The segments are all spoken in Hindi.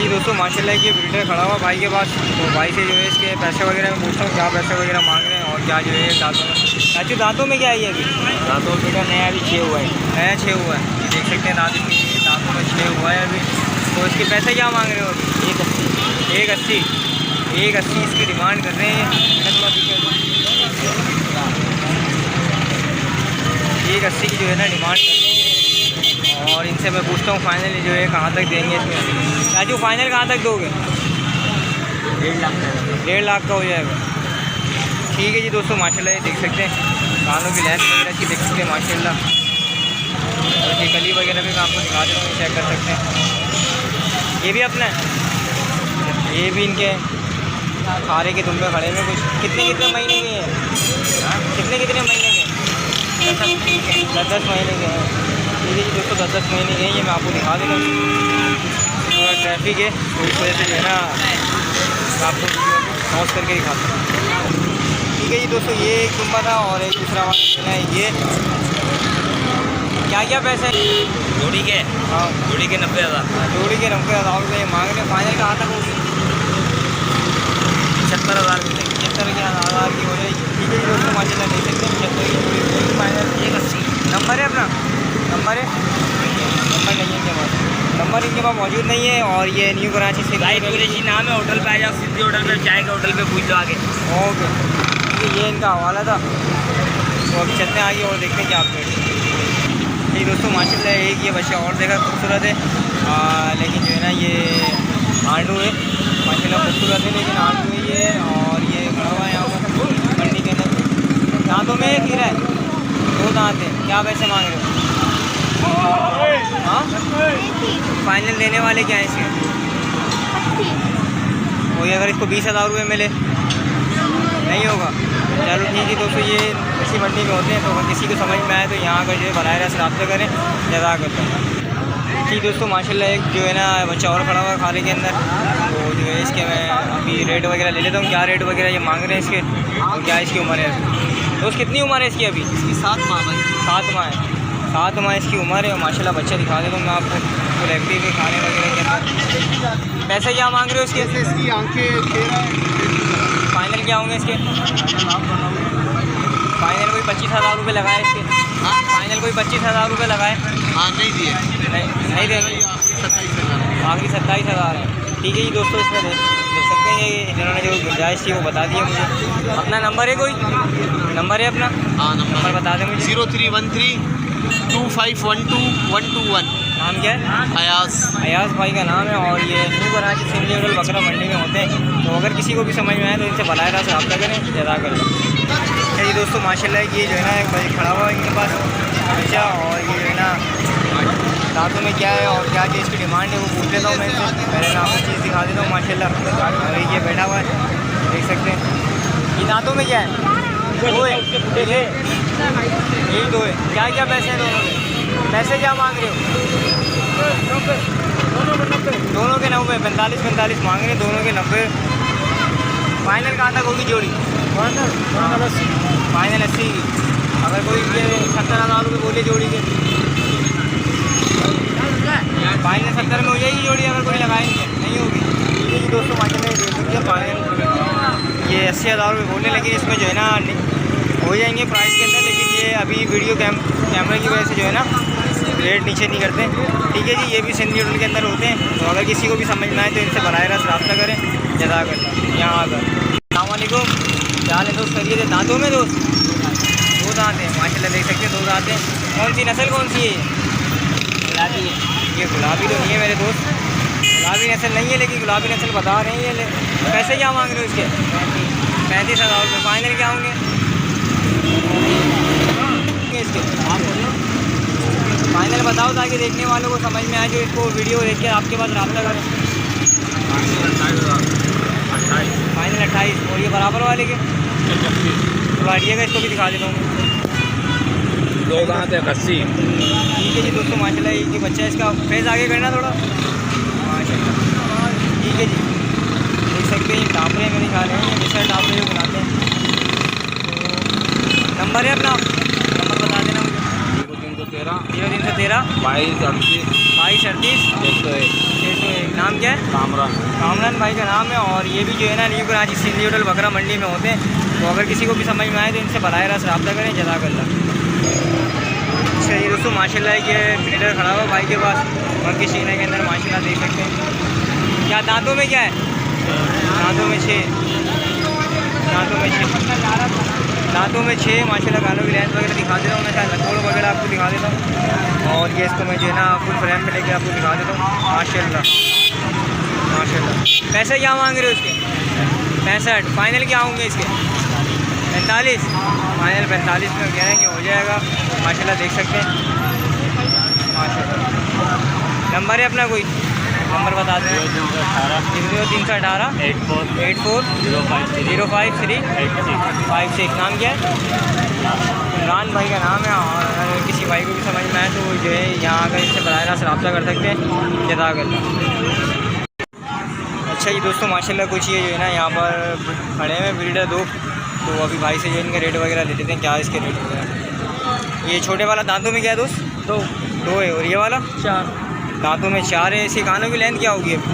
जी दोस्तों माशाल्लाह ये ब्रीडर खड़ा हुआ भाई के पास, तो भाई से जो है इसके पैसे वगैरह में पूछता हूँ क्या पैसे वगैरह मांग रहे हैं और क्या जो है दांतों में। चाचू दांतों में क्या है ये अभी? दांतों में नया अभी 6 हुआ है। नया 6 हुआ है, ये देख सकते हैं दांतों में 6 हुआ है अभी। तो इसके पैसे क्या मांग रहे हो अभी? 180 इसकी डिमांड कर रहे हैं। मैंने थोड़ा पीछे 180 की जो है ना डिमांड कर रहे हैं। और इनसे मैं पूछता हूँ फाइनली जो है कहाँ तक देंगे इसमें। राजू फाइनल कहाँ तक दोगे? 1.5 लाख का हो जाएगा। ठीक है जी दोस्तों माशाल्लाह ये देख सकते हैं कानों की लेंथ वगैरह की देख सकते हैं माशाल्लाह। और ये गली वगैरह भी मैं आपको दिखा देता हूँ, चेक कर सकते हैं। ये भी अपना है, ये भी इनके खारे के दुम्बे खड़े में। कुछ कितने महीने के हैं? कितने महीने के? 10 महीने के हैं। ठीक है जी दोस्तों 10 महीने के हैं, ये मैं आपको दिखा देता हूँ। थोड़ा ट्रैफिक है तो इस वजह से जो है ना मैं आपको पॉज करके दिखाता हूँ। ठीक है जी दोस्तों ये एक दुम्बा था और एक दूसरा वाला है। ये क्या पैसे जोड़ी के? हाँ जोड़ी के 90,000। जोड़ी के 90,000 रुपये मांग रहे हैं। फाइनल कहाँ तक होगी? 75,000 75,000 की हो जाएगी। ठीक है जी दोस्तों माशाल्लाह देख सकते हैं 75 की फाइनल। 180 नंबर है अपना? नंबर है? नंबर नहीं है इनके पास, नंबर इनके पास मौजूद नहीं है। और ये न्यू कराची से भाई कुरैशी नाम है, होटल पे आ जाओ, सिद्धि होटल पे चाय के होटल पे पूछ लो आगे। ओके ठीक है, ये इनका हवाला था। तो अब चलते हैं आगे और देखते हैं क्या अपडेट। ये दोस्तों माशाल्लाह एक ये बच्चा और देखा खूबसूरत है, लेकिन जो है ना ये आंडू है माशाल्लाह खूबसूरत है, लेकिन आंडू है ये। और ये खड़ा हुआ है यहाँ पर मंडी के अंदर। दांतों में खीरा है, 2 दांत है। क्या पैसे मांग रहे हो? हाँ फाइनल देने वाले क्या है इसके? वही अगर इसको 20,000 रुपये मिले नहीं होगा। चलो ठीक है दोस्तों ये इसी मंडी में होते हैं, तो अगर किसी को समझ में आए तो यहाँ का जो है बराह रास्त रब्ता करें, जज़ाकल्लाह। ठीक दोस्तों माशाल्लाह एक जो है ना बच्चा और खड़ा हुआ है खाने के अंदर। तो जो है इसके मैं अभी रेट वगैरह ले लेता हूँ, क्या रेट वगैरह ये मांग रहे हैं इसके और क्या इसकी उम्र है। दोस्त कितनी उम्र है इसकी अभी? इसकी 7 माह भाई। 7 माह है। 7 माह इसकी उम्र है माशाल्लाह। बच्चा दिखा देता हूँ मैं आपको फुल एक्टिव के खाने वगैरह के अंदर। पैसे क्या मांग रहे हो इसके? इसकी आंखें 13 फाइनल क्या होंगे इसके? फाइनल कोई 25,000 रुपये लगाए इसके। हाँ फाइनल कोई 25,000 रुपये लगाए? हाँ नहीं दिए, नहीं देंगे। 27,000 आखिरी 27,000 है। ठीक है जी दोस्तों इसमें देख सकते हैं ये इन्होंने जो गुंजाइश थी वो बता दी है मुझे। अपना नंबर है कोई? नंबर है अपना? हाँ नंबर बता दें मुझे। 0313251221। नाम क्या है? अयाज भाई का नाम है। और ये न्यू कराची सिंधी होटल बकरा मंडी में होते हैं। तो अगर किसी को भी समझ में आए तो इनसे बराह रास्त रब्ता करें, जज़ाकल्लाह। जी दोस्तों माशाल्लाह ये जो है ना एक भाई खड़ा हुआ है इनके पास बच्चा। और ये जो है ना दांतों में क्या है और क्या चीज़ की डिमांड है वो पूछ लेता हूँ मैं इनसे। पहले मैं आपको चीज़ दिखा देता हूँ माशाल्लाह। और ये बैठा हुआ है देख सकते हैं। ये दांतों में क्या है? 2 है। यही 2 है। क्या पैसे हैं दोनों के? पैसे क्या मांग रहे हो? दोनों के 90, 45 मांग रहे हैं दोनों के 90। फाइनल कहाँ तक होगी जोड़ी? फाइनल 80 की। अगर कोई ये 70,000 रुपये बोले जोड़ी के, फाइनल 70 में हो जाएगी जोड़ी अगर कोई लगाएंगे? नहीं होगी। ठीक है जी दोस्तों माशाल्लाह ये देख लीजिए फाइनल ये 80,000 रुपये बोलने, लेकिन इसमें जो है ना हो जाएंगे प्राइस के अंदर। लेकिन ये अभी वीडियो कैमरे की वजह से जो है ना रेट नीचे नहीं करते। ठीक है जी ये भी सिंधी होटल के अंदर होते हैं। तो अगर किसी को भी समझ में आए तो इनसे बराह रास्त रब्ता करें, जज़ाकल्लाह। यहाँ आकर अस्सलामुअलैकुम, क्या हाल है दोस्त? करिए थे दांतों में दोस्त 2 दांत हैं माशाल्लाह देख सकते हैं 2 दांत हैं। कौन सी नस्ल कौन सी है? गुलाबी है। ये गुलाबी तो नहीं है मेरे दोस्त, गुलाबी नस्ल नहीं है, लेकिन गुलाबी नस्ल बता रहे हैं ये। पैसे क्या मांग रहे हो इसके? 35,000 रुपये। फाइनल क्या होंगे इसके? फाइनल बताओ ताकि देखने वालों को समझ में आए जो इसको वीडियो देख के आपके पास रब्ता करें। फाइनल 28। और ये बराबर वाले के तो हटिएगा, इसको भी दिखा देता हूँ। 2 दांत है 80। ठीक है जी दोस्तों माशाल्लाह ये बच्चा इसका फेस आगे करना थोड़ा माशाल्लाह। ठीक है जी देख सकते हैं टापरे मेरे ख्याल है मिसर टापरे जो बनाते हैं। तो नंबर है अपना? नंबर बता देना मुझे। 0313 0313 2238 2238 601। नाम क्या है? कामरान भाई का नाम है। और ये भी जो है ना न्यू कराची सिंधी होटल बकरा मंडी में होते हैं। तो अगर किसी को भी समझ में आए तो इनसे बराह रास्त रब्ता करें। जज़ाकल्लाह। अच्छा ये दोस्तों माशाल्लाह ये ब्रीडर खड़ा हुआ भाई के पास, बाकी सीने के अंदर माशाल्लाह देख सकते हैं। क्या दांतों में क्या है? दांतों में 6 माशाल्लाह। गालों की लेंथ वगैरह दिखा देता हूँ मैं, शायद नकोड़ वगैरह आपको दिखा देता हूँ। और ये इसको मैं जो है ना फुल फ्रेम पे लेके आपको दिखा देता हूँ। माशाल्लाह। पैसे क्या मांग रहे हो इसके? 65। फाइनल क्या होंगे इसके? 45। फाइनल 45 में कह रहे हैं कि हो जाएगा। माशाल्लाह देख सकते हैं माशाल्लाह। नंबर है अपना, कोई नंबर बता दें। 0318 84 05 3 56। नाम क्या है? इमरान भाई का नाम है। और अगर किसी भाई को भी समझ में आए तो जो है यहाँ आकर इससे बराह रास्त रब्ता कर सकते हैं। जज़ाकल्लाह। अच्छा जी दोस्तों माशाल्लाह कुछ ये जो है ना यहाँ पर खड़े हैं ब्रीडर 2। तो अभी भाई से जो इनके रेट वगैरह ले लेते हैं, क्या इसके रेट वगैरह। ये छोटे वाला दांतों में क्या है दोस्त? 2 है। और ये वाला 4 दांतों में 4 है। इसकी कानों की लेंथ क्या होगी अभी?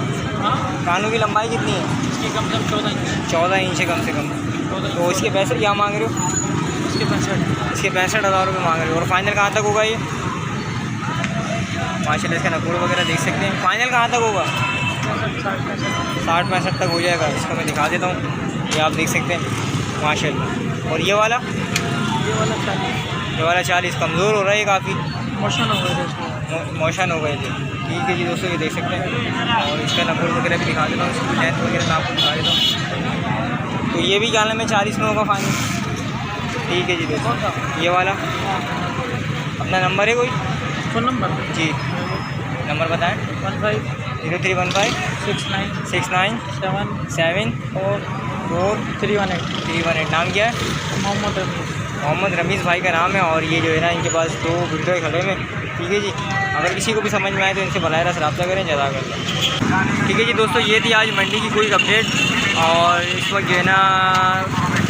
कानों की लंबाई कितनी है? इसकी कम से कम 14 इंच है कम से कम। तो इसके पैसे क्या मांग रहे हो? इसके 65। इसके 65,000 रुपये मांग रहे हो। और फाइनल कहाँ तक होगा ये? माशाल्लाह इसका नकोड़ वगैरह देख सकते हैं। फाइनल कहाँ तक होगा? 60-65 तक हो जाएगा। इसको मैं दिखा देता हूँ, ये आप देख सकते हैं माशाल्लाह। और ये वाला 40। कमज़ोर हो रहा है ये काफ़ी, मोशन हो गए थे। ठीक है जी दोस्तों ये देख सकते हैं। और इसका नकोड़ वगैरह भी दिखा देता हूँ, इसकी लेंथ वगैरह मैं आपको दिखा देता हूँ। तो ये भी क्या में 40 में होगा फाइनल। ठीक है जी दोस्तों। ये वाला अपना नंबर है कोई? फ़ोन नंबर जी नंबर बताएँ। 0315 69 7 4 318। नाम क्या है? मोहम्मद रमीज़ भाई का नाम है। और ये जो है ना इनके पास 2 ब्रीडर खड़े में। ठीक है जी, अगर किसी को भी समझ में आए तो इनसे बराह रास्त रब्ता करें। जज़ाकल्लाह। ठीक है जी दोस्तों ये थी आज मंडी की कोई अपडेट। और इस वक्त जो है ना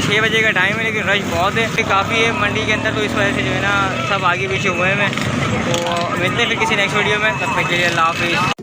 6 बजे का टाइम है, लेकिन रश बहुत है, काफ़ी है मंडी के अंदर। तो इस वजह से जो है ना सब आगे पीछे हुए हैं। तो मिलते हैं फिर किसी नेक्स्ट वीडियो में। तब तक के लिए अल्लाह हाफ़िज़।